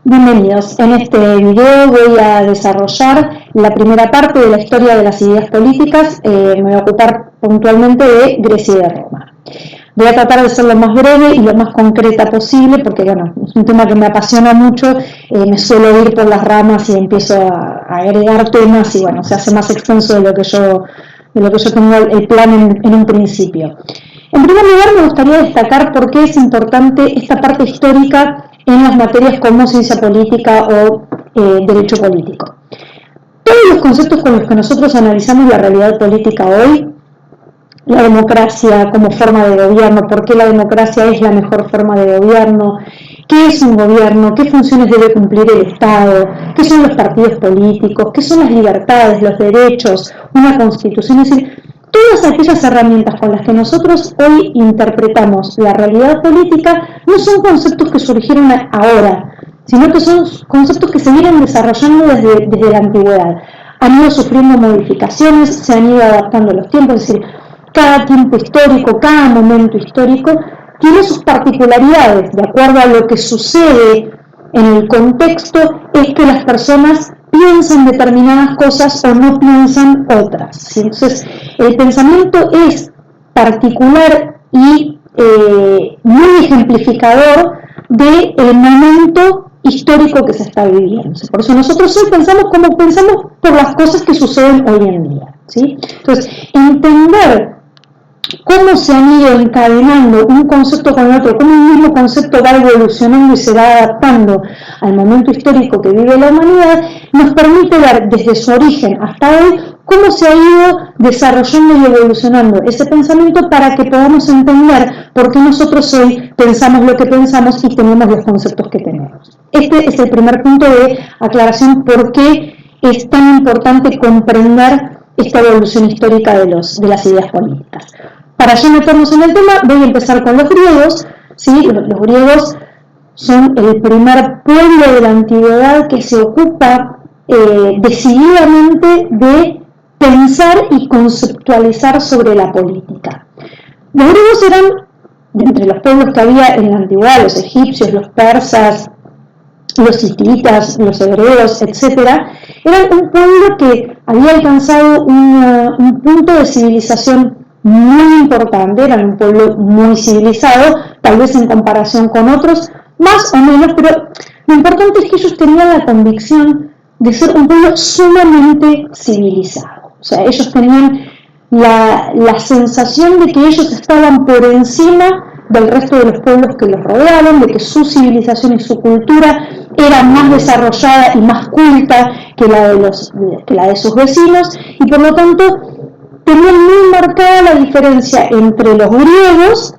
Bienvenidos. En este video voy a desarrollar la primera parte de la historia de las ideas políticas. Me voy a ocupar puntualmente de Grecia y de Roma. Voy a tratar de ser lo más breve y lo más concreta posible porque bueno, es un tema que me apasiona mucho, me suelo ir por las ramas y empiezo a agregar temas y bueno, se hace más extenso de lo que yo tengo el plan en un principio. En primer lugar, me gustaría destacar por qué es importante esta parte histórica en las materias como ciencia política o derecho político. Todos los conceptos con los que nosotros analizamos la realidad política hoy, la democracia como forma de gobierno, por qué la democracia es la mejor forma de gobierno, qué es un gobierno, qué funciones debe cumplir el Estado, qué son los partidos políticos, qué son las libertades, los derechos, una constitución, es decir, todas aquellas herramientas con las que nosotros hoy interpretamos la realidad política no son conceptos que surgieron ahora, sino que son conceptos que se vienen desarrollando desde la antigüedad. Han ido sufriendo modificaciones, se han ido adaptando a los tiempos, es decir, cada tiempo histórico, cada momento histórico tiene sus particularidades, de acuerdo a lo que sucede en el contexto, es que las personas piensan determinadas cosas o no piensan otras. ¿Sí? Entonces, el pensamiento es particular y muy ejemplificador del momento histórico que se está viviendo. Por eso nosotros hoy pensamos como pensamos por las cosas que suceden hoy en día. ¿Sí? Entonces, entender cómo se han ido encadenando un concepto con otro, cómo un mismo concepto va evolucionando y se va adaptando al momento histórico que vive la humanidad, nos permite ver desde su origen hasta hoy cómo se ha ido desarrollando y evolucionando ese pensamiento para que podamos entender por qué nosotros hoy pensamos lo que pensamos y tenemos los conceptos que tenemos. Este es el primer punto de aclaración por qué es tan importante comprender esta evolución histórica de las ideas políticas. Para ya meternos en el tema, voy a empezar con los griegos. ¿Sí? Los griegos son el primer pueblo de la antigüedad que se ocupa decididamente de pensar y conceptualizar sobre la política. Los griegos eran, entre los pueblos que había en la antigüedad, los egipcios, los persas, los hititas, los hebreos, etc., eran un pueblo que había alcanzado un punto de civilización muy importante, eran un pueblo muy civilizado, tal vez en comparación con otros, más o menos, pero lo importante es que ellos tenían la convicción de ser un pueblo sumamente civilizado. O sea, ellos tenían la sensación de que ellos estaban por encima del resto de los pueblos que los rodeaban, de que su civilización y su cultura era más desarrollada y más culta que la de sus vecinos, y por lo tanto tenían muy marcada la diferencia entre los griegos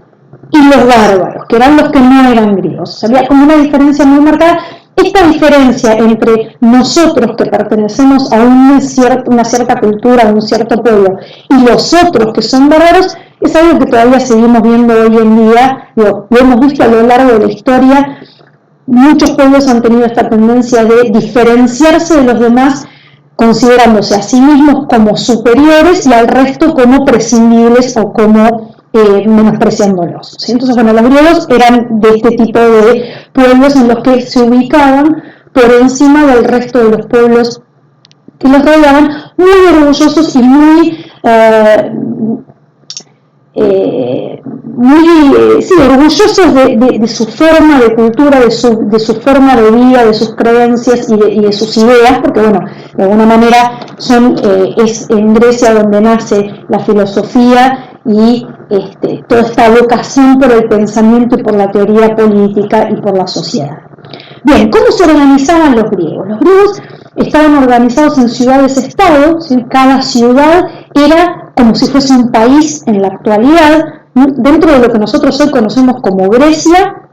y los bárbaros, que eran los que no eran griegos. Había como una diferencia muy marcada. Esta diferencia entre nosotros que pertenecemos a una cierta cultura, a un cierto pueblo, y los otros que son bárbaros, es algo que todavía seguimos viendo hoy en día. Lo hemos visto a lo largo de la historia. Muchos pueblos han tenido esta tendencia de diferenciarse de los demás, considerándose a sí mismos como superiores y al resto como prescindibles o como menospreciándolos. ¿Sí? Entonces, bueno, los griegos eran de este tipo de pueblos en los que se ubicaban por encima del resto de los pueblos que los rodeaban, muy orgullosos y muy orgullosos de su forma de cultura, de su forma de vida, de sus creencias y de sus ideas, porque bueno, de alguna manera es en Grecia donde nace la filosofía y toda esta vocación por el pensamiento y por la teoría política y por la sociedad. Bien, ¿cómo se organizaban los griegos? Los griegos estaban organizados en ciudades-estado, ¿sí? Cada ciudad era como si fuese un país en la actualidad. Dentro de lo que nosotros hoy conocemos como Grecia,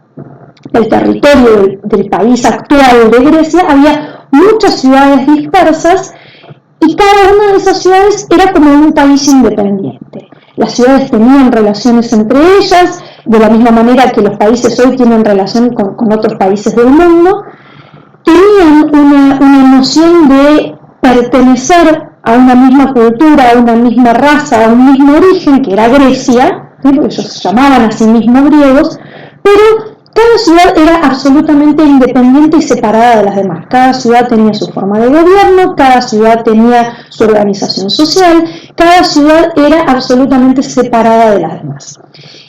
el territorio del país actual de Grecia, había muchas ciudades dispersas y cada una de esas ciudades era como un país independiente. Las ciudades tenían relaciones entre ellas, de la misma manera que los países hoy tienen relación con otros países del mundo. Tenían una noción de pertenecer a una misma cultura, a una misma raza, a un mismo origen, que era Grecia, ¿sí? Porque ellos se llamaban a sí mismos griegos, pero Cada ciudad era absolutamente independiente y separada de las demás. Cada ciudad tenía su forma de gobierno, cada ciudad tenía su organización social, cada ciudad era absolutamente separada de las demás.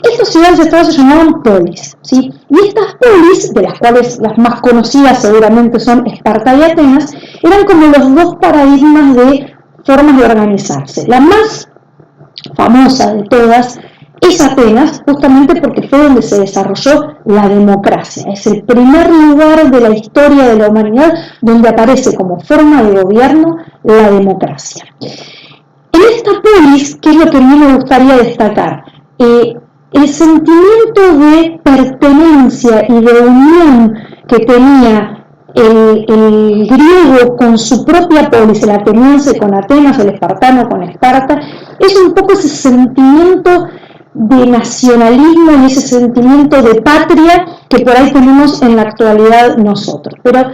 Estas ciudades-estado se llamaban polis, ¿sí? Y estas polis, de las cuales las más conocidas seguramente son Esparta y Atenas, eran como los dos paradigmas de formas de organizarse. La más famosa de todas es Atenas, justamente porque fue donde se desarrolló la democracia. Es el primer lugar de la historia de la humanidad donde aparece como forma de gobierno la democracia. En esta polis, ¿qué es lo que a mí me gustaría destacar? El sentimiento de pertenencia y de unión que tenía el griego con su propia polis, el ateniense con Atenas, el espartano con Esparta, es un poco ese sentimiento de nacionalismo y ese sentimiento de patria que por ahí tenemos en la actualidad nosotros. Pero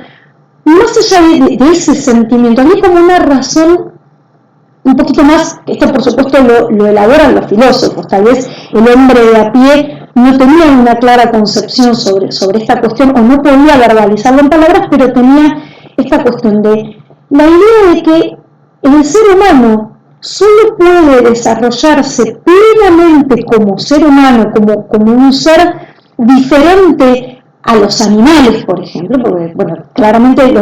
más allá de ese sentimiento, había como una razón un poquito más, esto por supuesto lo elaboran los filósofos, tal vez el hombre de a pie no tenía una clara concepción sobre esta cuestión o no podía verbalizarlo en palabras, pero tenía esta cuestión de la idea de que el ser humano solo puede desarrollarse plenamente como ser humano, como un ser diferente a los animales, por ejemplo, porque bueno, claramente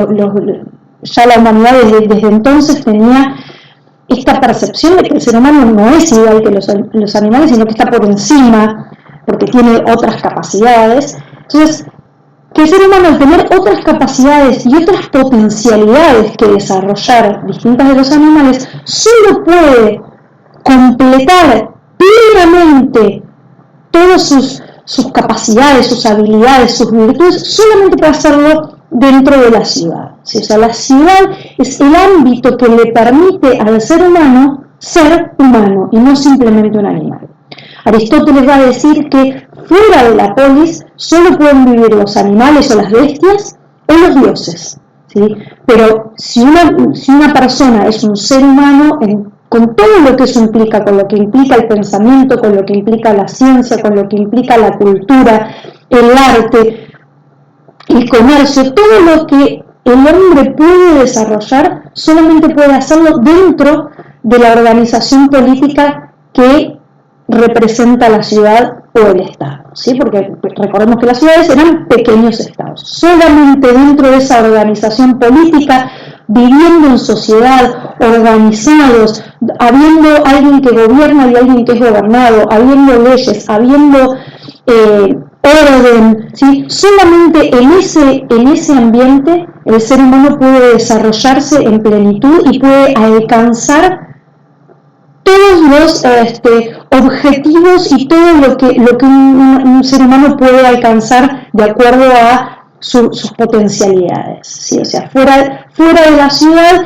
ya la humanidad desde entonces tenía esta percepción de que el ser humano no es igual que los animales, sino que está por encima, porque tiene otras capacidades. Entonces, que el ser humano, al tener otras capacidades y otras potencialidades que desarrollar distintas de los animales, solo puede completar plenamente todas sus capacidades, sus habilidades, sus virtudes, solamente para hacerlo dentro de la ciudad. ¿Sí? O sea, la ciudad es el ámbito que le permite al ser humano ser humano y no simplemente un animal. Aristóteles va a decir que fuera de la polis solo pueden vivir los animales o las bestias o los dioses, ¿sí? Pero si una persona es un ser humano, con todo lo que eso implica, con lo que implica el pensamiento, con lo que implica la ciencia, con lo que implica la cultura, el arte, el comercio, todo lo que el hombre puede desarrollar, solamente puede hacerlo dentro de la organización política que representa la ciudad o el Estado, ¿sí? Porque recordemos que las ciudades eran pequeños estados. Solamente dentro de esa organización política, viviendo en sociedad, organizados, habiendo alguien que gobierna y alguien que es gobernado, habiendo leyes, habiendo orden, ¿sí? Solamente en ese ambiente el ser humano puede desarrollarse en plenitud y puede alcanzar todos los objetivos y todo lo que un ser humano puede alcanzar de acuerdo a sus potencialidades, ¿sí? O sea, fuera de la ciudad,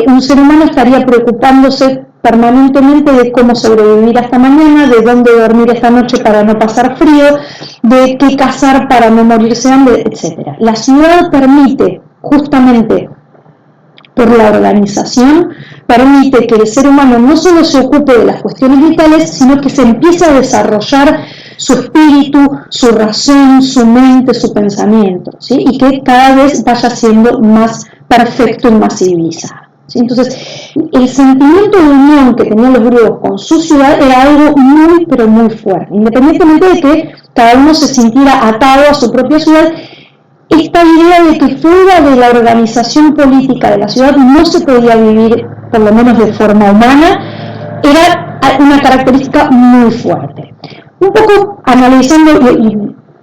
un ser humano estaría preocupándose permanentemente de cómo sobrevivir hasta mañana, de dónde dormir esta noche para no pasar frío, de qué cazar para no morirse de hambre, etc. La ciudad permite, justamente por la organización, permite que el ser humano no solo se ocupe de las cuestiones vitales, sino que se empiece a desarrollar su espíritu, su razón, su mente, su pensamiento, ¿sí? Y que cada vez vaya siendo más perfecto y más civilizado, ¿sí? Entonces, el sentimiento de unión que tenían los griegos con su ciudad era algo muy, pero muy fuerte, independientemente de que cada uno se sintiera atado a su propia ciudad. Esta idea de que fuera de la organización política de la ciudad no se podía vivir, por lo menos de forma humana, era una característica muy fuerte. Un poco analizando y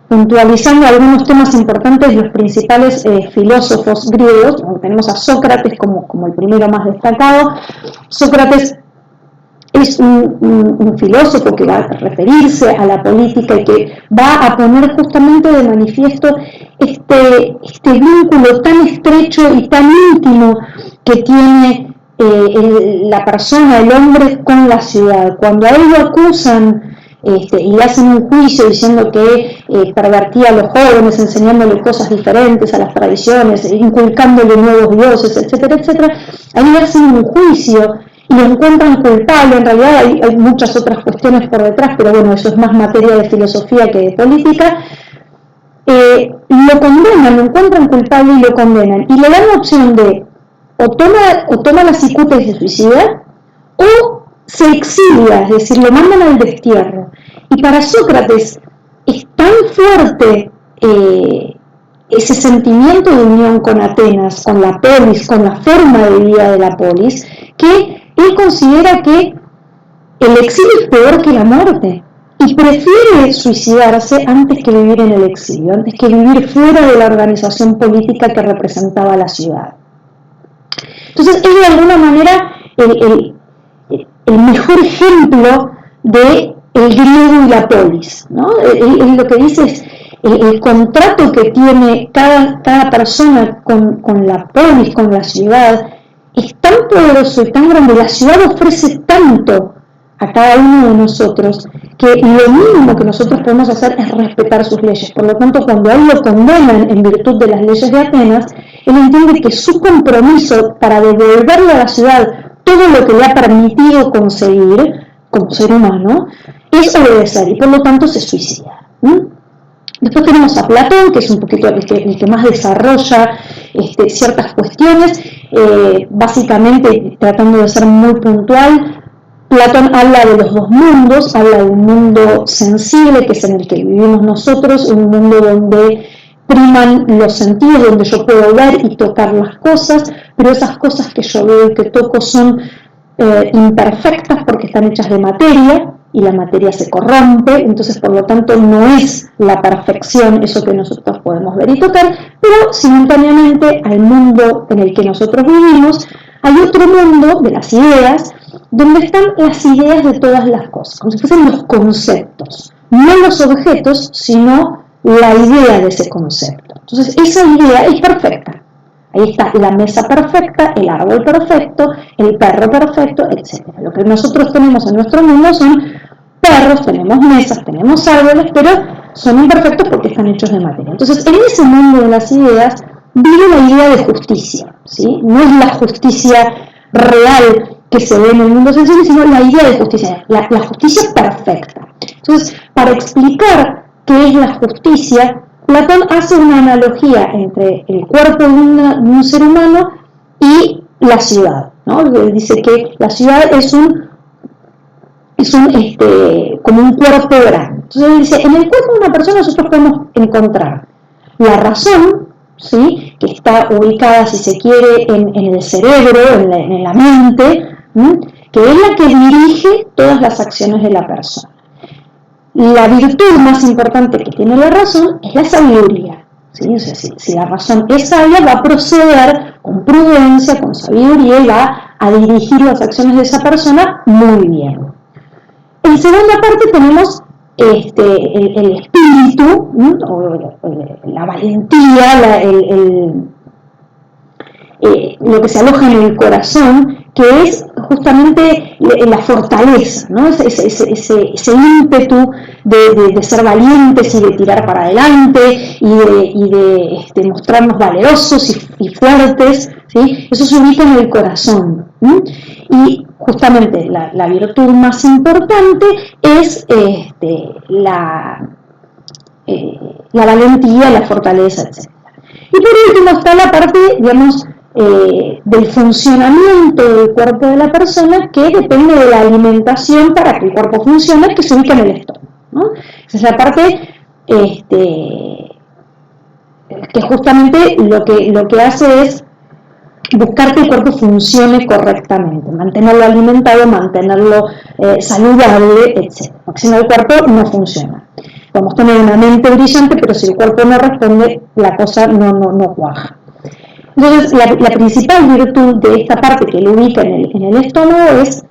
puntualizando algunos temas importantes de los principales filósofos griegos, tenemos a Sócrates como el primero más destacado. Sócrates es un filósofo que va a referirse a la política y que va a poner justamente de manifiesto este vínculo tan estrecho y tan íntimo que tiene la persona, el hombre, con la ciudad. Cuando a él lo acusan y le hacen un juicio diciendo que pervertía a los jóvenes, enseñándole cosas diferentes a las tradiciones, inculcándole nuevos dioses, etcétera, etcétera, a él le hacen un juicio y lo encuentran culpable. En realidad hay muchas otras cuestiones por detrás, pero bueno, eso es más materia de filosofía que de política. lo condenan, lo encuentran culpable y lo condenan, y le dan la opción de o toma la cicuta y se suicida, o se exilia, es decir, lo mandan al destierro. Y para Sócrates es tan fuerte ese sentimiento de unión con Atenas, con la polis, con la forma de vida de la polis, que él considera que el exilio es peor que la muerte y prefiere suicidarse antes que vivir en el exilio, antes que vivir fuera de la organización política que representaba la ciudad. Entonces es de alguna manera el mejor ejemplo de el griego y la polis, ¿no? Lo que dice es el contrato que tiene cada persona con la polis, con la ciudad, es tan poderoso y tan grande, la ciudad ofrece tanto a cada uno de nosotros, que lo mínimo que nosotros podemos hacer es respetar sus leyes. Por lo tanto, cuando a él lo condenan en virtud de las leyes de Atenas, él entiende que su compromiso para devolverle a la ciudad todo lo que le ha permitido conseguir como ser humano es obedecer, y por lo tanto se suicida. Después tenemos a Platón, que es un poquito el que más desarrolla ciertas cuestiones, básicamente tratando de ser muy puntual. Platón habla de los dos mundos, habla de un mundo sensible, que es en el que vivimos nosotros, un mundo donde priman los sentidos, donde yo puedo ver y tocar las cosas, pero esas cosas que yo veo y que toco son imperfectas porque están hechas de materia, y la materia se corrompe, entonces por lo tanto no es la perfección eso que nosotros podemos ver y tocar, pero simultáneamente al mundo en el que nosotros vivimos hay otro mundo de las ideas, donde están las ideas de todas las cosas, como si fuesen los conceptos, no los objetos, sino la idea de ese concepto. Entonces esa idea es perfecta. Ahí está la mesa perfecta, el árbol perfecto, el perro perfecto, etc. Lo que nosotros tenemos en nuestro mundo son perros, tenemos mesas, tenemos árboles, pero son imperfectos porque están hechos de materia. Entonces, en ese mundo de las ideas vive la idea de justicia, ¿sí? No es la justicia real que se ve en el mundo sensible, sino la idea de justicia, la justicia perfecta. Entonces, para explicar qué es la justicia, Platón hace una analogía entre el cuerpo de un ser humano y la ciudad, ¿no? Dice que la ciudad es como un cuerpo grande. Entonces él dice, en el cuerpo de una persona nosotros podemos encontrar la razón, ¿sí? Que está ubicada, si se quiere, en el cerebro, en la mente, que es la que dirige todas las acciones de la persona. La virtud más importante que tiene la razón es la sabiduría, ¿sí? O sea, si la razón es sabia, va a proceder con prudencia, con sabiduría, y va a dirigir las acciones de esa persona muy bien. En segunda parte tenemos el espíritu, o la valentía, lo que se aloja en el corazón, que es justamente la fortaleza, ¿no? Ese ímpetu de ser valientes y de tirar para adelante y de mostrarnos valerosos y fuertes, ¿sí? Eso se ubica en el corazón. Y justamente la virtud más importante es la valentía, la fortaleza, etc. Y por último está la parte, digamos, del funcionamiento del cuerpo de la persona, que depende de la alimentación para que el cuerpo funcione, que se ubica en el estómago, ¿no? Esa es la parte que justamente lo que hace es buscar que el cuerpo funcione correctamente, mantenerlo alimentado, mantenerlo saludable, etc. Porque si no, el cuerpo no funciona. Podemos tener una mente brillante, pero si el cuerpo no responde, la cosa no cuaja. Entonces, la principal virtud de esta parte que lo ubica en el estómago es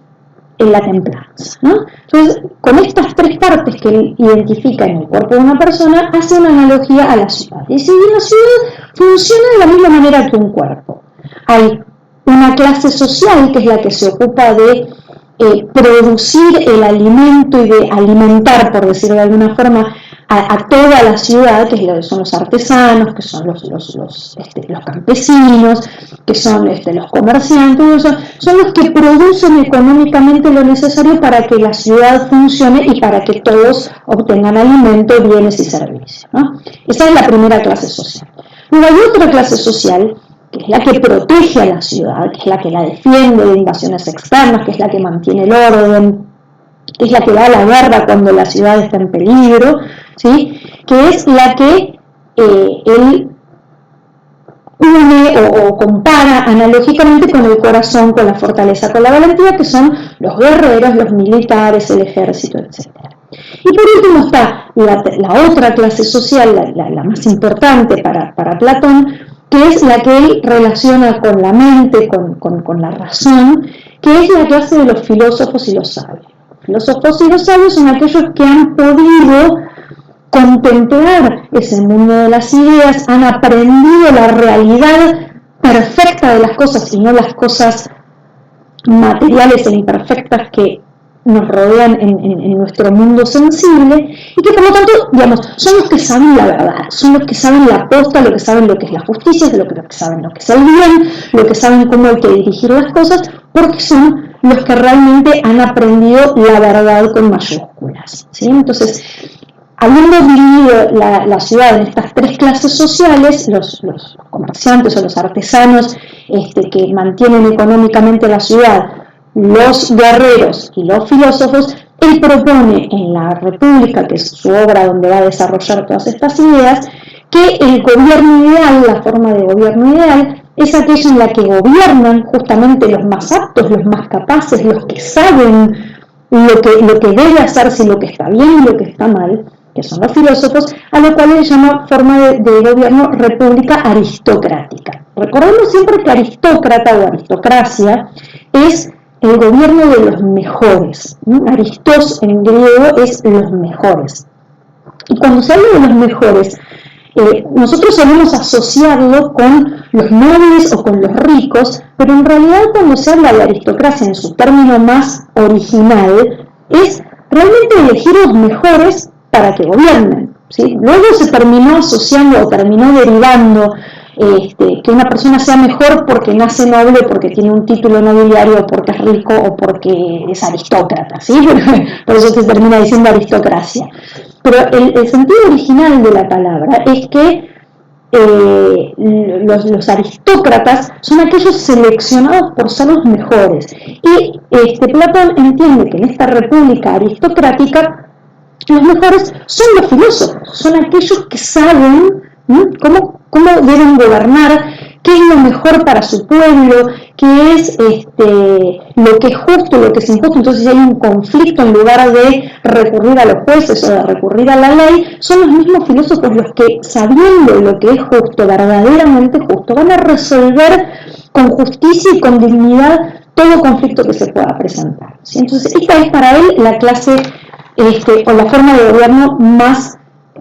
la templanza, ¿no? Entonces, con estas tres partes que él identifica en el cuerpo de una persona, hace una analogía a la ciudad. Y si la ciudad funciona de la misma manera que un cuerpo, hay una clase social que es la que se ocupa de producir el alimento y de alimentar, por decirlo de alguna forma, a toda la ciudad, que son los artesanos, que son los campesinos, que son los comerciantes, son los que producen económicamente lo necesario para que la ciudad funcione y para que todos obtengan alimento, bienes y servicios, ¿no? Esa es la primera clase social. Luego hay otra clase social, que es la que protege a la ciudad, que es la que la defiende de invasiones externas, que es la que mantiene el orden, que es la que da la guerra cuando la ciudad está en peligro, ¿sí? Que es la que él une o compara analógicamente con el corazón, con la fortaleza, con la valentía, que son los guerreros, los militares, el ejército, etc. Y por último está la otra clase social, la más importante para Platón, que es la que él relaciona con la mente, con la razón, que es la clase de los filósofos y los sabios. Los filósofos y los sabios son aquellos que han podido contemplar ese mundo de las ideas, han aprendido la realidad perfecta de las cosas y no las cosas materiales e imperfectas que nos rodean en nuestro mundo sensible, y que por lo tanto, digamos, son los que saben la verdad, son los que saben la posta, los que saben lo que es la justicia, lo que saben lo que es el bien, lo que saben cómo hay que dirigir las cosas, porque son los que realmente han aprendido la verdad con mayúsculas, ¿sí? Entonces, habiendo dividido la ciudad en estas tres clases sociales, los comerciantes o los artesanos que mantienen económicamente la ciudad, los guerreros y los filósofos, él propone en la República, que es su obra donde va a desarrollar todas estas ideas, que el gobierno ideal, la forma de gobierno ideal, es aquella en la que gobiernan justamente los más aptos, los más capaces, los que saben lo que debe hacerse y lo que está bien y lo que está mal, que son los filósofos, a lo cual él llama forma de gobierno república aristocrática. Recordemos siempre que aristócrata o aristocracia es el gobierno de los mejores. Aristos en griego es los mejores. Y cuando se habla de los mejores, nosotros solemos asociarlo con los nobles o con los ricos, pero en realidad cuando se habla de aristocracia en su término más original, es realmente elegir los mejores para que gobiernen, ¿sí? Luego se terminó asociando o terminó derivando que una persona sea mejor porque nace noble, porque tiene un título nobiliario, o porque es rico, o porque es aristócrata, ¿sí? Por eso se termina diciendo aristocracia. Pero el sentido original de la palabra es que los aristócratas son aquellos seleccionados por ser los mejores. Y Platón entiende que en esta república aristocrática los mejores son los filósofos, son aquellos que saben cómo deben gobernar, qué es lo mejor para su pueblo, qué es lo que es justo, lo que es injusto. Entonces, si hay un conflicto, en lugar de recurrir a los jueces o de recurrir a la ley, son los mismos filósofos los que, sabiendo lo que es justo, verdaderamente justo, van a resolver con justicia y con dignidad todo conflicto que se pueda presentar, ¿sí? Entonces, esta es para él la clase o la forma de gobierno más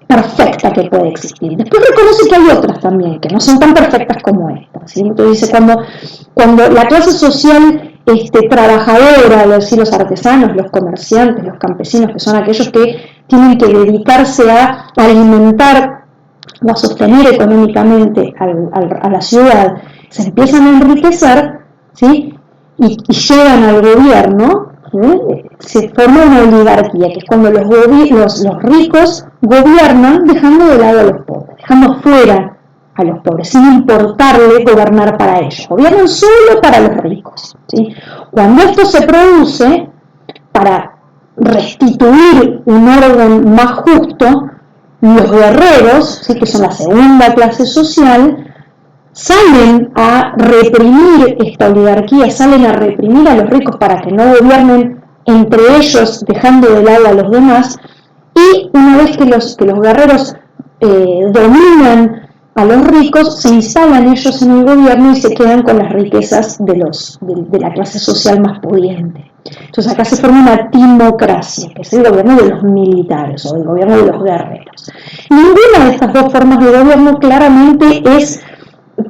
perfecta que puede existir. Después reconoce que hay otras también, que no son tan perfectas como esta, ¿sí? Entonces dice, cuando la clase social trabajadora, es decir, los artesanos, los comerciantes, los campesinos, que son aquellos que tienen que dedicarse a alimentar o a sostener económicamente a la ciudad, se empiezan a enriquecer, ¿sí? y llegan al gobierno, se forma una oligarquía, que es cuando los ricos gobiernan dejando de lado a los pobres, dejando fuera a los pobres, sin importarle gobernar para ellos. Gobiernan solo para los ricos, ¿sí? Cuando esto se produce, para restituir un orden más justo, los guerreros, ¿sí?, que son la segunda clase social, salen a reprimir esta oligarquía, salen a reprimir a los ricos para que no gobiernen entre ellos, dejando de lado a los demás, y una vez que los guerreros dominan a los ricos, se instalan ellos en el gobierno y se quedan con las riquezas de la clase social más pudiente. Entonces acá se forma una timocracia, que es el gobierno de los militares o el gobierno de los guerreros. Ninguna de estas dos formas de gobierno claramente es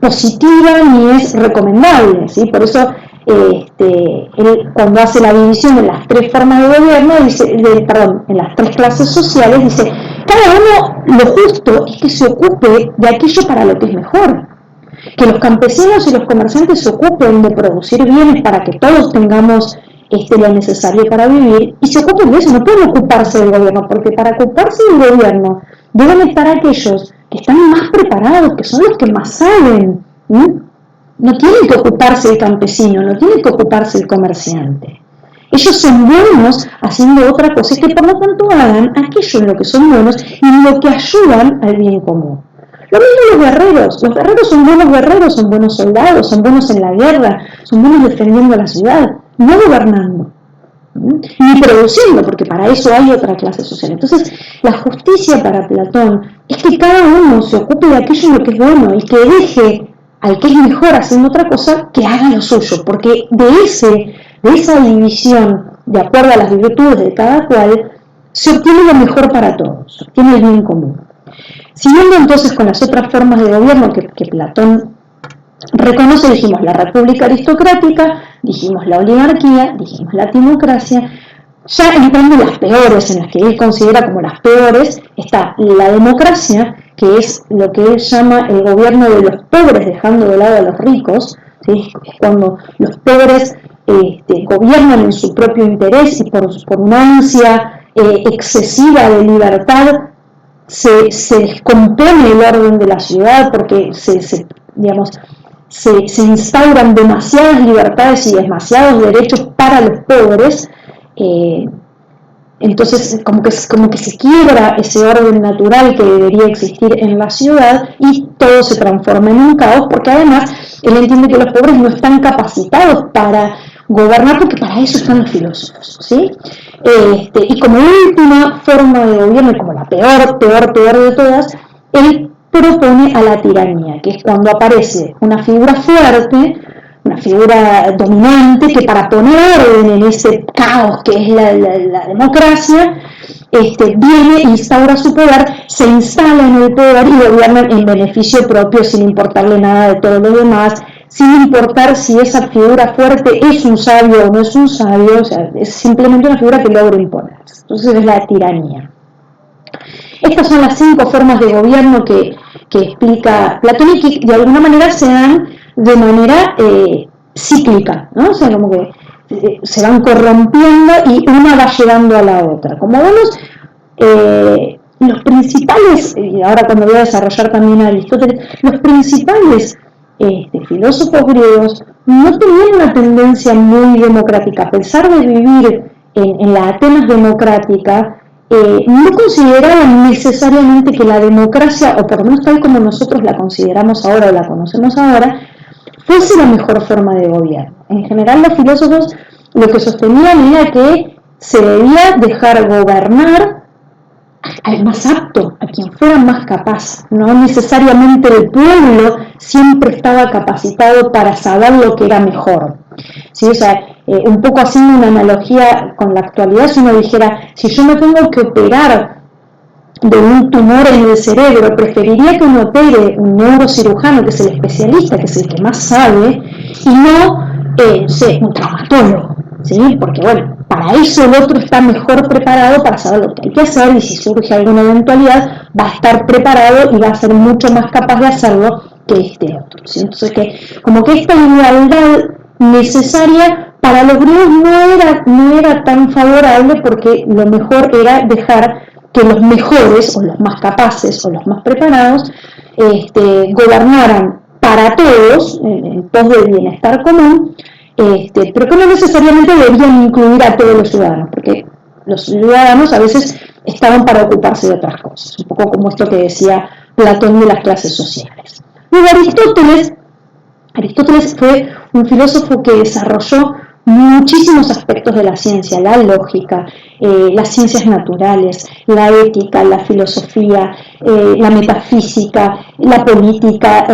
positiva ni es recomendable, ¿sí? Por eso él, cuando hace la división en las tres formas de gobierno, en las tres clases sociales, dice, cada uno lo justo es que se ocupe de aquello para lo que es mejor. que los campesinos y los comerciantes se ocupen de producir bienes para que todos tengamos lo necesario para vivir, y se ocupen de eso, no pueden ocuparse del gobierno, porque para ocuparse del gobierno deben estar aquellos que están más preparados, que son los que más saben. No tienen que ocuparse el campesino, no tiene que ocuparse el comerciante. Ellos son buenos haciendo otra cosa y que por lo tanto hagan aquello en lo que son buenos y en lo que ayudan al bien común. Lo mismo los guerreros son buenos soldados, son buenos en la guerra, son buenos defendiendo la ciudad, no gobernando, ni produciendo, porque para eso hay otra clase social. Entonces, la justicia para Platón es que cada uno se ocupe de aquello en lo que es bueno y que deje al que es mejor haciendo otra cosa, que haga lo suyo, porque de esa división, de acuerdo a las virtudes de cada cual, se obtiene lo mejor para todos, se obtiene el bien común. Siguiendo entonces con las otras formas de gobierno que Platón reconoce, dijimos la república aristocrática, dijimos la oligarquía, dijimos la timocracia. Ya entrando en las peores, en las que él considera como las peores, está la democracia, que es lo que él llama el gobierno de los pobres, dejando de lado a los ricos, ¿sí? Es cuando los pobres gobiernan en su propio interés y por una ansia excesiva de libertad se descompone el orden de la ciudad porque se instauran demasiadas libertades y demasiados derechos para los pobres. Entonces como que se quiebra ese orden natural que debería existir en la ciudad y todo se transforma en un caos, porque además él entiende que los pobres no están capacitados para gobernar, porque para eso están los filósofos, ¿sí? Y como última forma de gobierno, y como la peor de todas, él propone a la tiranía, que es cuando aparece una figura fuerte, una figura dominante, que para poner orden en ese caos que es la democracia, viene, instaura su poder, se instala en el poder y gobierna en beneficio propio sin importarle nada de todo lo demás, sin importar si esa figura fuerte es un sabio o no es un sabio, o sea, es simplemente una figura que logra imponerse. Entonces es la tiranía. Estas son las 5 formas de gobierno que explica Platón y que de alguna manera se dan de manera cíclica, ¿no? O sea, como que se van corrompiendo y una va llevando a la otra. Como vemos, los principales, y ahora cuando voy a desarrollar también a Aristóteles, los principales filósofos griegos no tenían una tendencia muy democrática. A pesar de vivir en la Atenas democrática, no consideraban necesariamente que la democracia, o por lo menos tal como nosotros la consideramos ahora o la conocemos ahora, fuese la mejor forma de gobierno. En general los filósofos lo que sostenían era que se debía dejar gobernar al más apto, a quien fuera más capaz. No necesariamente el pueblo siempre estaba capacitado para saber lo que era mejor. ¿Sí? O sea, un poco haciendo una analogía con la actualidad, si uno dijera, si yo me tengo que operar de un tumor en el cerebro, preferiría que me opere un neurocirujano, que es el especialista, que es el que más sabe, y no, un traumatólogo, ¿sí? Porque bueno, para eso el otro está mejor preparado para saber lo que hay que hacer, y si surge alguna eventualidad, va a estar preparado y va a ser mucho más capaz de hacerlo que este otro, ¿sí? Entonces, como que esta igualdad necesaria para los griegos no era tan favorable, porque lo mejor era dejar que los mejores, o los más capaces, o los más preparados, gobernaran para todos, en pos del bienestar común, pero que no necesariamente debían incluir a todos los ciudadanos, porque los ciudadanos a veces estaban para ocuparse de otras cosas, un poco como esto que decía Platón de las clases sociales. Luego Aristóteles fue un filósofo que desarrolló muchísimos aspectos de la ciencia, la lógica, las ciencias naturales, la ética, la filosofía, la metafísica, la política,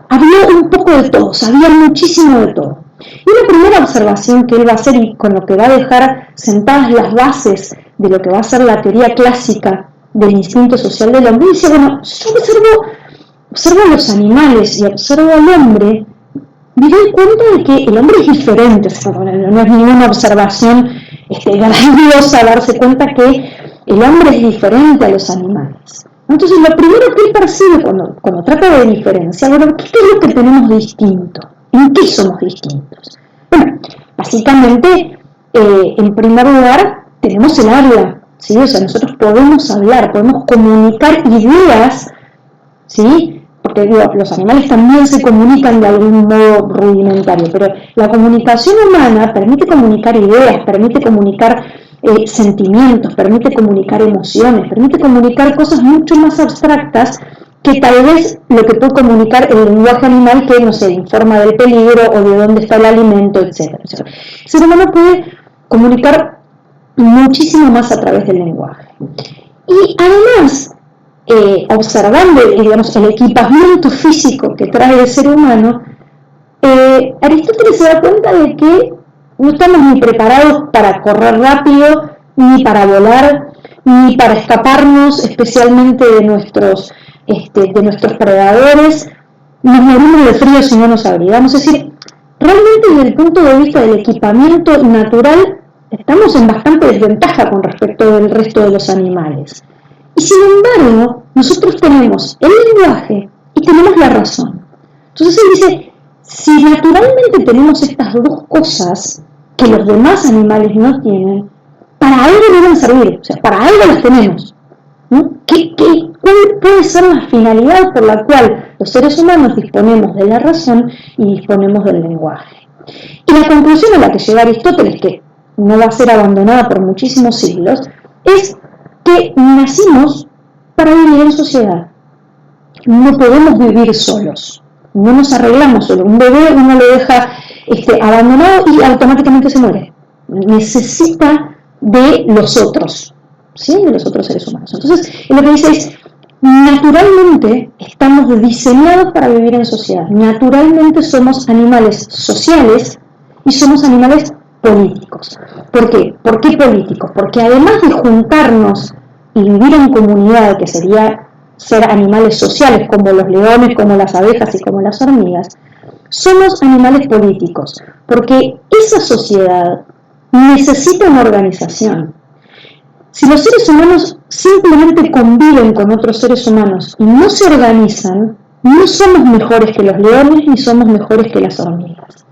había un poco de todo, sabía muchísimo de todo. Y una primera observación que él va a hacer, y con lo que va a dejar sentadas las bases de lo que va a ser la teoría clásica del instinto social del hombre, dice, bueno, yo observo a los animales y observo al hombre, me doy cuenta de que el hombre es diferente. No es ninguna observación grandiosa darse cuenta que el hombre es diferente a los animales. Entonces, lo primero que él percibe cuando trata de diferenciar, bueno, ¿qué es lo que tenemos distinto? ¿En qué somos distintos? Bueno, básicamente, en primer lugar, tenemos el habla, ¿sí? O sea, nosotros podemos hablar, podemos comunicar ideas, ¿sí? Porque digo, los animales también se comunican de algún modo rudimentario, pero la comunicación humana permite comunicar ideas, permite comunicar sentimientos, permite comunicar emociones, permite comunicar cosas mucho más abstractas que tal vez lo que puede comunicar el lenguaje animal que, no sé, informa del peligro o de dónde está el alimento, etc. El ser humano puede comunicar muchísimo más a través del lenguaje. Y además, observando, digamos, el equipamiento físico que trae el ser humano, Aristóteles se da cuenta de que no estamos ni preparados para correr rápido, ni para volar, ni para escaparnos especialmente de nuestros predadores. Nos morimos de frío si no nos abrigamos. Es decir, realmente desde el punto de vista del equipamiento natural estamos en bastante desventaja con respecto del resto de los animales. Y sin embargo, nosotros tenemos el lenguaje y tenemos la razón. Entonces él dice, si naturalmente tenemos estas dos cosas que los demás animales no tienen, para algo deben servir, o sea, para algo las tenemos. ¿No? ¿Cuál puede ser la finalidad por la cual los seres humanos disponemos de la razón y disponemos del lenguaje? Y la conclusión a la que llega Aristóteles, que no va a ser abandonada por muchísimos siglos, es que nacimos para vivir en sociedad. No podemos vivir solos, no nos arreglamos solos. Un bebé uno lo deja abandonado y automáticamente se muere. Necesita de los otros, ¿sí? De los otros seres humanos. Entonces, lo que dice es, naturalmente estamos diseñados para vivir en sociedad. Naturalmente somos animales sociales y somos animales políticos. ¿Por qué? ¿Por qué políticos? Porque además de juntarnos y vivir en comunidad, que sería ser animales sociales como los leones, como las abejas y como las hormigas, somos animales políticos, porque esa sociedad necesita una organización. Si los seres humanos simplemente conviven con otros seres humanos y no se organizan, no somos mejores que los leones ni somos mejores que las hormigas.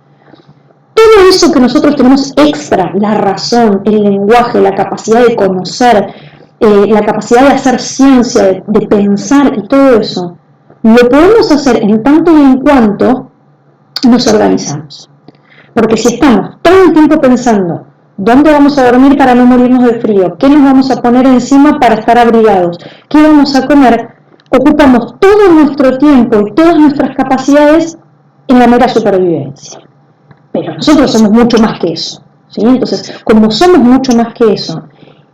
Todo eso que nosotros tenemos extra, la razón, el lenguaje, la capacidad de conocer, la capacidad de hacer ciencia, de pensar y todo eso, lo podemos hacer en tanto y en cuanto nos organizamos. Porque si estamos todo el tiempo pensando dónde vamos a dormir para no morirnos de frío, qué nos vamos a poner encima para estar abrigados, qué vamos a comer, ocupamos todo nuestro tiempo y todas nuestras capacidades en la mera supervivencia. Pero nosotros somos mucho más que eso, ¿sí? Entonces, como somos mucho más que eso,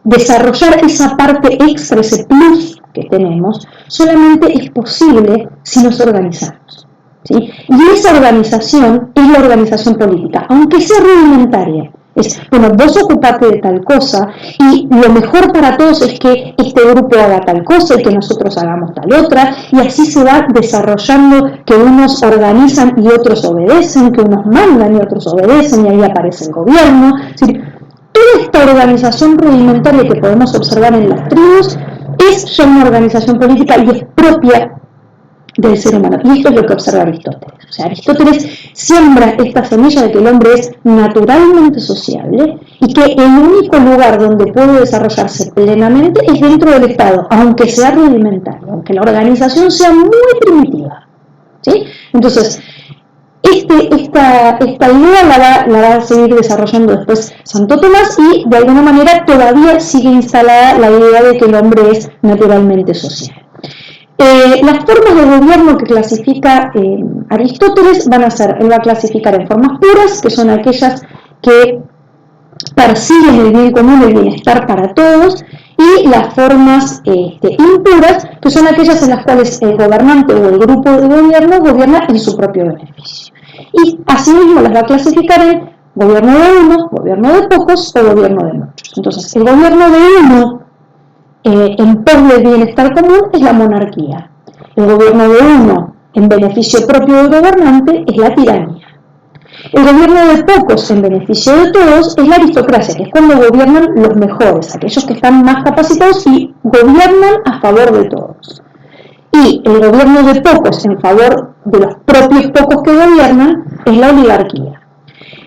desarrollar esa parte extra, ese plus que tenemos, solamente es posible si nos organizamos, ¿sí? Y esa organización es la organización política, aunque sea rudimentaria. Es, bueno, vos ocupate de tal cosa y lo mejor para todos es que este grupo haga tal cosa y que nosotros hagamos tal otra, y así se va desarrollando que unos organizan y otros obedecen, que unos mandan y otros obedecen, y ahí aparece el gobierno. Es decir, toda esta organización rudimentaria que podemos observar en las tribus es ya una organización política y es propia del ser humano. Y esto es lo que observa Aristóteles. O sea, Aristóteles siembra esta semilla de que el hombre es naturalmente sociable y que el único lugar donde puede desarrollarse plenamente es dentro del Estado, aunque sea rudimentario, aunque la organización sea muy primitiva, ¿sí? Entonces, esta idea la va a seguir desarrollando después Santo Tomás, y de alguna manera todavía sigue instalada la idea de que el hombre es naturalmente social. Las formas de gobierno que clasifica Aristóteles van a ser, él va a clasificar en formas puras, que son aquellas que persiguen el bien común, el bienestar para todos, y las formas impuras, que son aquellas en las cuales el gobernante o el grupo de gobierno gobierna en su propio beneficio. Y asimismo las va a clasificar en gobierno de unos, gobierno de pocos o gobierno de muchos. Entonces, el gobierno de uno en pos del bienestar común es la monarquía. El gobierno de uno en beneficio propio del gobernante es la tiranía. El gobierno de pocos en beneficio de todos es la aristocracia, que es cuando gobiernan los mejores, aquellos que están más capacitados y gobiernan a favor de todos. y el gobierno de pocos en favor de los propios pocos que gobiernan es la oligarquía.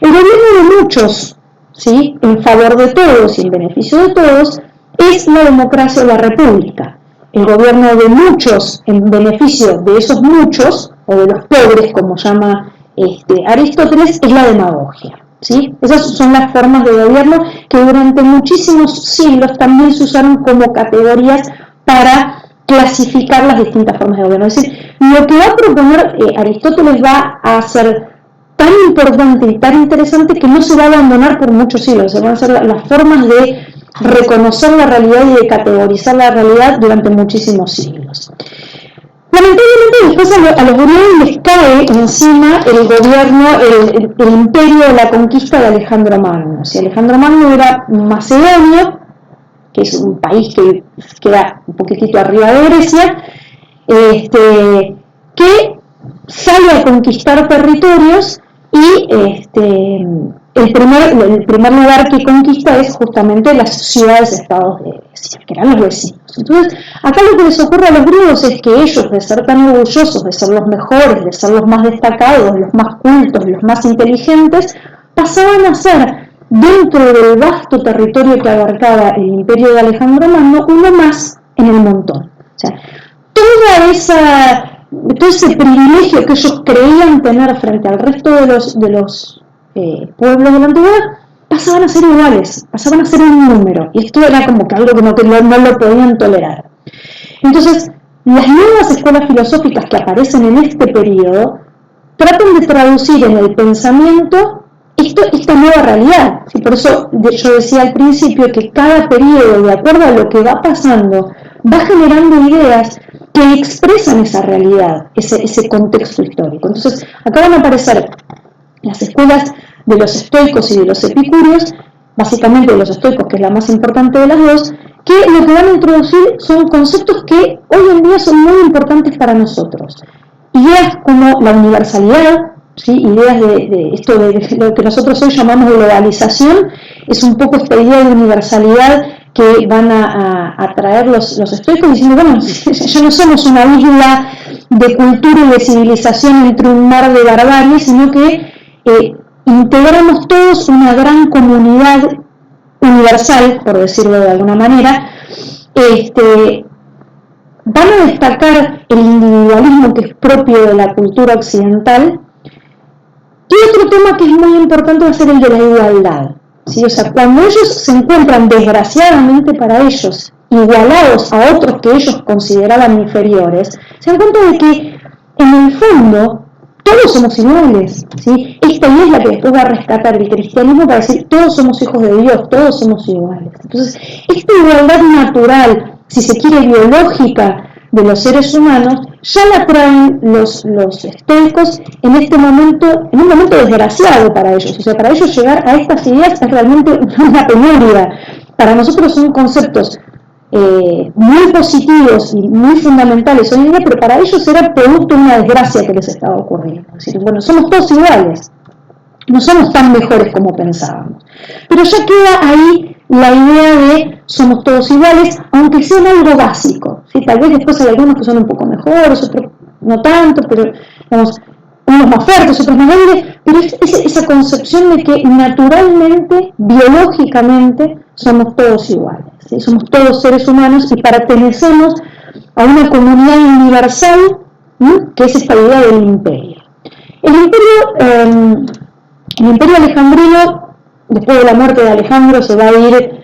El gobierno de muchos, ¿sí?, en favor de todos y en beneficio de todos, es la democracia o la república. El gobierno de muchos en beneficio de esos muchos, o de los pobres, como llama Aristóteles, es la demagogia. ¿Sí? Esas son las formas de gobierno que durante muchísimos siglos también se usaron como categorías para clasificar las distintas formas de gobierno. Es decir, lo que va a proponer Aristóteles va a ser tan importante y tan interesante que no se va a abandonar por muchos siglos. Se van a ser las formas de reconocer la realidad y de categorizar la realidad durante muchísimos siglos. Lamentablemente después a los griegos les cae encima el gobierno, el imperio de la conquista de Alejandro Magno. Si Alejandro Magno era Macedonia, que es un país que queda un poquitito arriba de Grecia, que sale a conquistar territorios y el primer lugar que conquista es justamente las ciudades-estados de Grecia, que eran los vecinos. Entonces, acá lo que les ocurre a los griegos es que ellos, de ser tan orgullosos, de ser los mejores, de ser los más destacados, los más cultos, los más inteligentes, pasaban a ser, dentro del vasto territorio que abarcaba el imperio de Alejandro Magno, uno más en el montón. O sea, todo ese privilegio que ellos creían tener frente al resto de los pueblos de la antigüedad, pasaban a ser iguales, pasaban a ser un número, y esto era como que algo que no lo podían tolerar. Entonces, las nuevas escuelas filosóficas que aparecen en este periodo tratan de traducir en el pensamiento esta nueva realidad. ¿Sí? Por eso yo decía al principio que cada periodo, de acuerdo a lo que va pasando, va generando ideas que expresan esa realidad, ese contexto histórico. Entonces, acá van a aparecer las escuelas de los estoicos y de los epicúreos, básicamente de los estoicos, que es la más importante de las dos, que lo que van a introducir son conceptos que hoy en día son muy importantes para nosotros. Ideas como la universalidad, ¿sí? Ideas de esto de lo que nosotros hoy llamamos globalización, es un poco esta idea de universalidad que van a traer los estoicos diciendo, bueno, ya no somos una isla de cultura y de civilización entre un mar de barbarie, sino que integramos todos una gran comunidad universal, por decirlo de alguna manera. Van a destacar el individualismo que es propio de la cultura occidental, y otro tema que es muy importante va a ser el de la igualdad. ¿Sí? O sea, cuando ellos se encuentran, desgraciadamente para ellos, igualados a otros que ellos consideraban inferiores, se dan cuenta de que en el fondo todos somos iguales. ¿Sí? Esta idea es la que después va a rescatar el cristianismo para decir todos somos hijos de Dios, todos somos iguales. Entonces, esta igualdad natural, si se quiere biológica, de los seres humanos, ya la traen los estoicos en un momento desgraciado para ellos. O sea, para ellos llegar a estas ideas es realmente una penuria. Para nosotros son conceptos muy positivos y muy fundamentales hoy en día, pero para ellos era producto de una desgracia que les estaba ocurriendo. Es decir, bueno, somos todos iguales, no somos tan mejores como pensábamos. Pero ya queda ahí la idea de somos todos iguales, aunque sea algo básico. ¿Sí? Tal vez después hay algunos que son un poco mejores, otros no tanto, pero digamos, unos más fuertes, otros más débiles, pero esa concepción de que naturalmente, biológicamente, somos todos iguales. ¿Sí? Somos todos seres humanos y pertenecemos a una comunidad universal, ¿sí? Que es esta idea del imperio. El imperio alejandrino, después de la muerte de Alejandro, se va a ir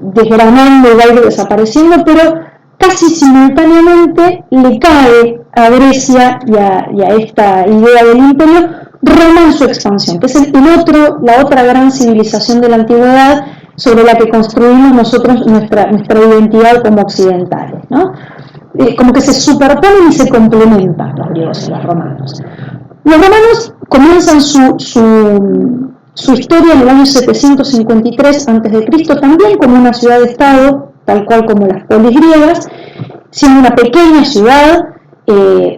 desgranando y va a ir desapareciendo, pero casi simultáneamente le cae a Grecia y a esta idea del imperio Roma en su expansión, que es la otra gran civilización de la antigüedad sobre la que construimos nosotros nuestra identidad como occidentales, ¿no? Como que se superponen y se complementan los griegos y los romanos. Los romanos comienzan su historia en el año 753 a.C., también como una ciudad-estado, tal cual como las polis griegas, siendo una pequeña ciudad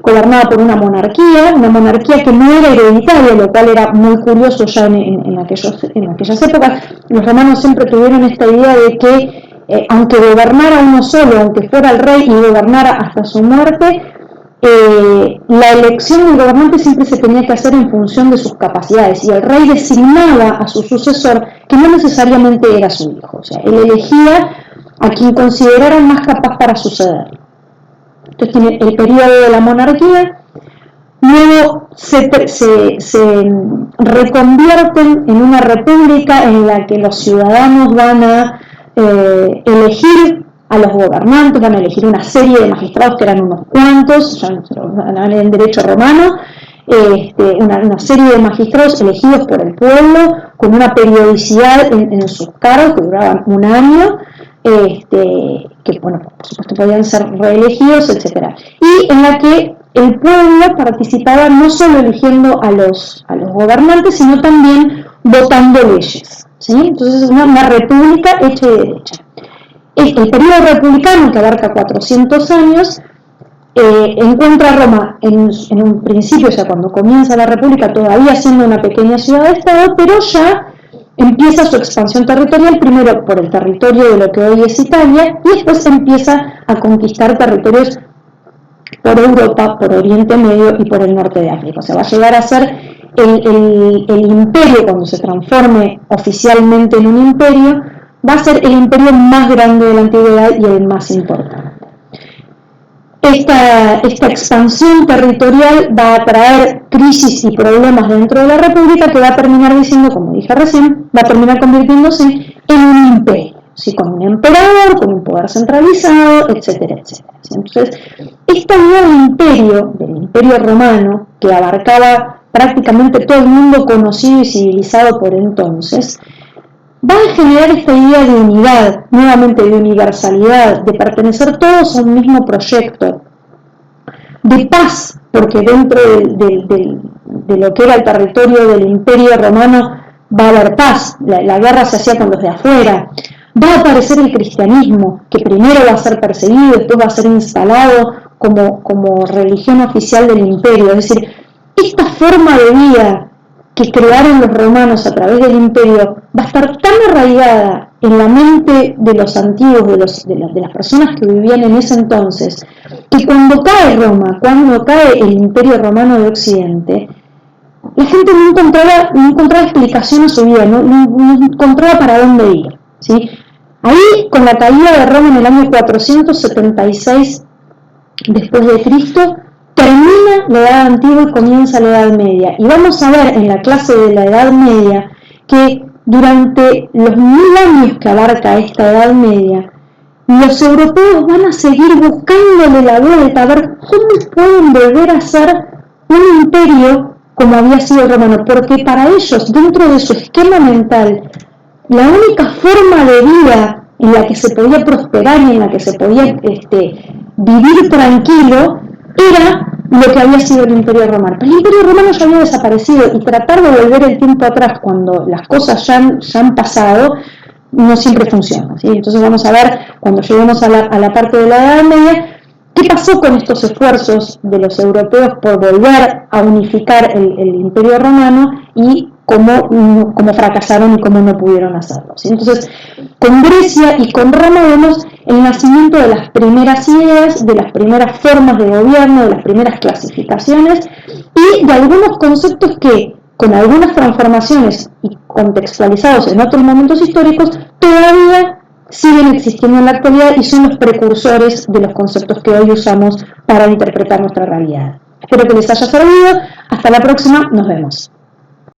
gobernada por una monarquía que no era hereditaria, lo cual era muy curioso ya en aquellas épocas. Los romanos siempre tuvieron esta idea de que, aunque gobernara uno solo, aunque fuera el rey y gobernara hasta su muerte, la elección del gobernante siempre se tenía que hacer en función de sus capacidades y el rey designaba a su sucesor que no necesariamente era su hijo, o sea, él elegía a quien considerara más capaz para suceder. Entonces tiene el periodo de la monarquía, luego se reconvierten en una república en la que los ciudadanos van a elegir a los gobernantes, van a elegir una serie de magistrados que eran unos cuantos, ya en derecho romano, una serie de magistrados elegidos por el pueblo con una periodicidad en sus cargos que duraban un año, que bueno, por supuesto podían ser reelegidos, etc. Y en la que el pueblo participaba no solo eligiendo a los gobernantes, sino también votando leyes, ¿sí? Entonces es una república hecha y derecha. El periodo republicano, que abarca 400 años, encuentra a Roma en un principio, o sea, cuando comienza la república, todavía siendo una pequeña ciudad-estado, pero ya empieza su expansión territorial, primero por el territorio de lo que hoy es Italia, y después empieza a conquistar territorios por Europa, por Oriente Medio y por el norte de África. O sea, va a llegar a ser el imperio, cuando se transforme oficialmente en un imperio, va a ser el imperio más grande de la antigüedad y el más importante. Esta expansión territorial va a traer crisis y problemas dentro de la república que va a terminar diciendo, como dije recién, va a terminar convirtiéndose en un imperio, ¿sí? Con un emperador, con un poder centralizado, etcétera, etcétera. ¿Sí? Entonces, esta idea del imperio romano, que abarcaba prácticamente todo el mundo conocido y civilizado por entonces, va a generar esta idea de unidad, nuevamente de universalidad, de pertenecer todos a un mismo proyecto, de paz, porque dentro de lo que era el territorio del Imperio Romano va a haber paz, la guerra se hacía con los de afuera, va a aparecer el cristianismo, que primero va a ser perseguido, después va a ser instalado como religión oficial del imperio, es decir, esta forma de vida que crearon los romanos a través del imperio va a estar tan arraigada en la mente de los antiguos, de las personas que vivían en ese entonces, que cuando cae Roma, cuando cae el imperio romano de Occidente, la gente no encontraba explicación a su vida, no encontraba para dónde ir, ¿sí? Ahí, con la caída de Roma en el año 476 después de Cristo, termina la Edad Antigua y comienza la Edad Media. Y vamos a ver en la clase de la Edad Media que durante los 1000 años que abarca esta Edad Media, los europeos van a seguir buscándole la vuelta a ver cómo pueden volver a ser un imperio como había sido el romano, porque para ellos, dentro de su esquema mental, la única forma de vida en la que se podía prosperar y en la que se podía vivir tranquilo era lo que había sido el Imperio Romano. Pero el Imperio Romano ya había desaparecido y tratar de volver el tiempo atrás cuando las cosas ya han pasado no siempre funciona, ¿sí? Entonces vamos a ver, cuando lleguemos a la parte de la Edad Media, qué pasó con estos esfuerzos de los europeos por volver a unificar el Imperio Romano y cómo fracasaron y cómo no pudieron hacerlo, ¿sí? Entonces, con Grecia y con Roma vemos el nacimiento de las primeras ideas, de las primeras formas de gobierno, de las primeras clasificaciones y de algunos conceptos que, con algunas transformaciones y contextualizados en otros momentos históricos, todavía siguen existiendo en la actualidad y son los precursores de los conceptos que hoy usamos para interpretar nuestra realidad. Espero que les haya servido. Hasta la próxima. Nos vemos.